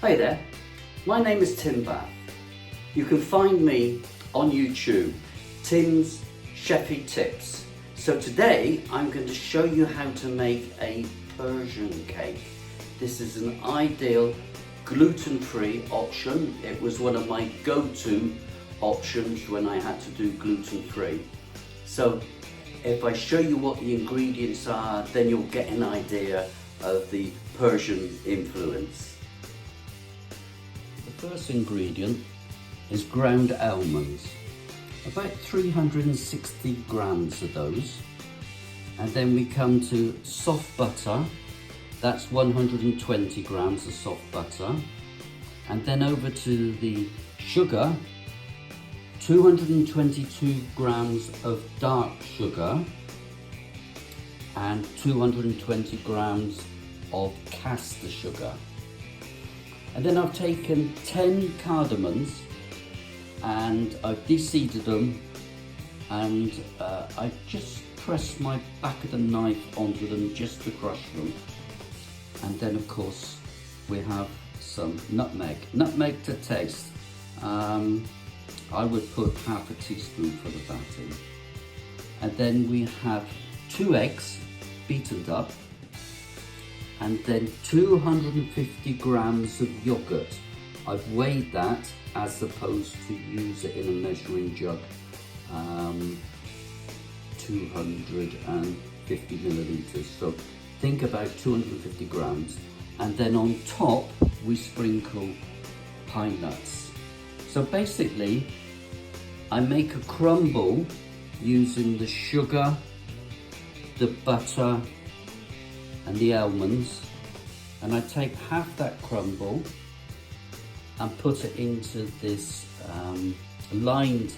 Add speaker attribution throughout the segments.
Speaker 1: Hi there, my name is Tim Bath. You can find me on YouTube, Tim's Chefy Tips. So today I'm going to show you how to make a Persian cake. This is an ideal gluten-free option. It was one of my go-to options when I had to do gluten-free. So if I show you what the ingredients are, then you'll get an idea of the Persian influence. The first ingredient is ground almonds, about 360 grams of those. And then we come to soft butter, that's 120 grams of soft butter. And then over to the sugar, 222 grams of dark sugar and 220 grams of caster sugar. And then I've taken 10 cardamoms and I've de-seeded them, and I just pressed my back of the knife onto them just to crush them. And then of course we have some nutmeg to taste. I would put half a teaspoonful of that in. And then we have 2 eggs beaten up, and then 250 grams of yogurt. I've weighed that as opposed to use it in a measuring jug. 250 milliliters, so think about 250 grams. And then on top we sprinkle pine nuts. So basically I make a crumble using the sugar, the butter and the almonds, and I take half that crumble and put it into this lined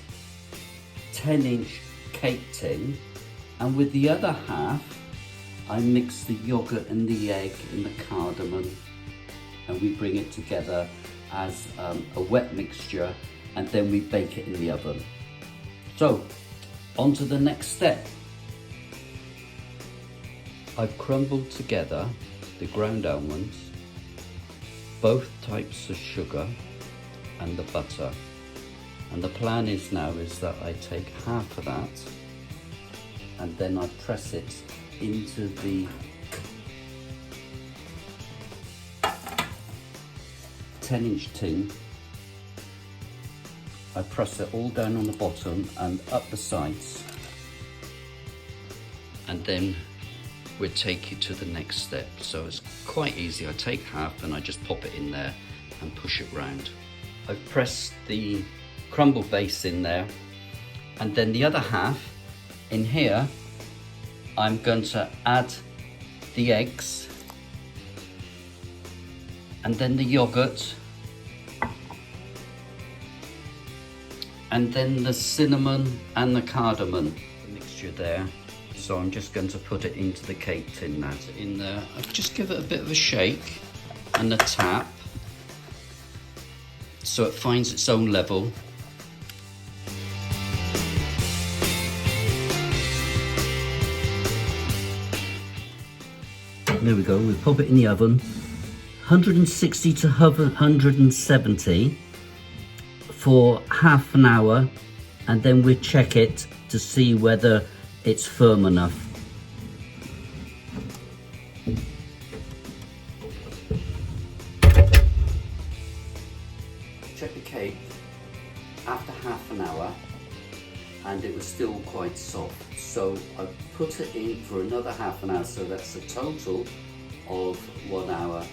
Speaker 1: 10-inch cake tin, and with the other half I mix the yogurt and the egg and the cardamom, and we bring it together as a wet mixture, and then we bake it in the oven. So on to the next step. I've crumbled together the ground almonds, both types of sugar and the butter, and the plan is now that I take half of that and then I press it into the 10-inch tin. I press it all down on the bottom and up the sides, and then we'll take you to the next step. So it's quite easy. I take half and I just pop it in there and push it round. I've pressed the crumble base in there, and then the other half in here I'm going to add the eggs and then the yogurt and then the cinnamon and the cardamom, the mixture there. So I'm just going to put it into the cake tin now. In there, I'll just give it a bit of a shake and a tap so it finds its own level. There we go, we pop it in the oven, 160 to 170 for half an hour, and then we check it to see whether it's firm enough. Check the cake after half an hour and it was still quite soft, so I put it in for another half an hour, so that's a total of 1 hour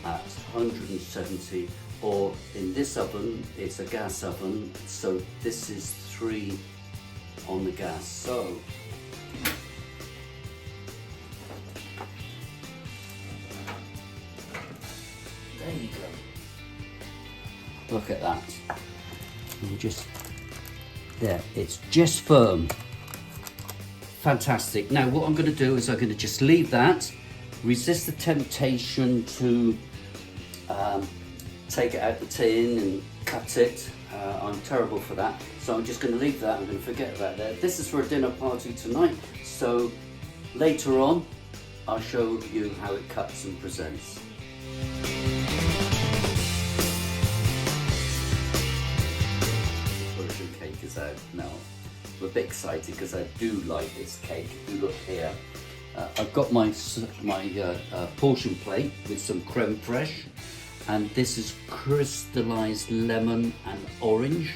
Speaker 1: at 170, or in this oven it's a gas oven, so this is 3 on the gas. So there you go. Look at that. And just there, it's just firm. Fantastic. Now what I'm going to do is I'm going to just leave that, resist the temptation to take it out the tin and cut it. I'm terrible for that, so I'm just going to leave that. I'm going to forget about that. This is for a dinner party tonight, so later on I'll show you how it cuts and presents. now I'm a bit excited because I do like this cake. If you look here, I've got my portion plate with some creme fraiche, and this is crystallized lemon and orange,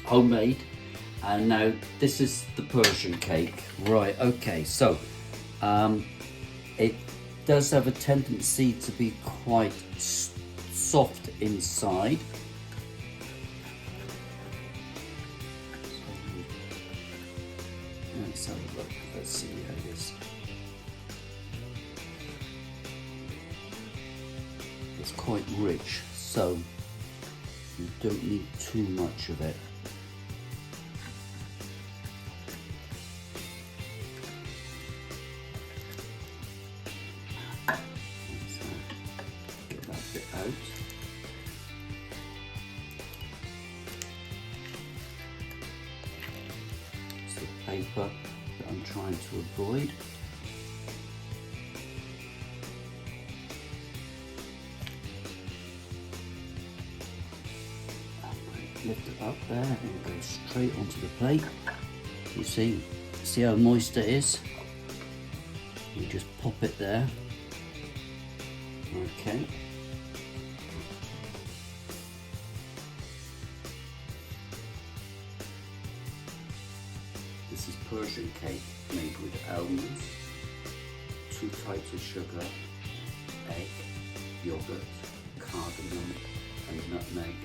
Speaker 1: homemade. And now this is the Persian cake. Right, okay, so it does have a tendency to be quite soft inside. Let's have a look, let's see how it is. It's quite rich, so you don't need too much of it. Get that bit out. It's the paper that I'm trying to avoid. Lift it up there and go straight onto the plate. You see how moist it is? You just pop it there. Okay. This is Persian cake made with almonds, 2 types of sugar, egg, yogurt, cardamom and nutmeg,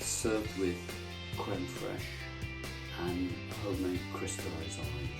Speaker 1: served with creme fraiche and homemade crystallized orange.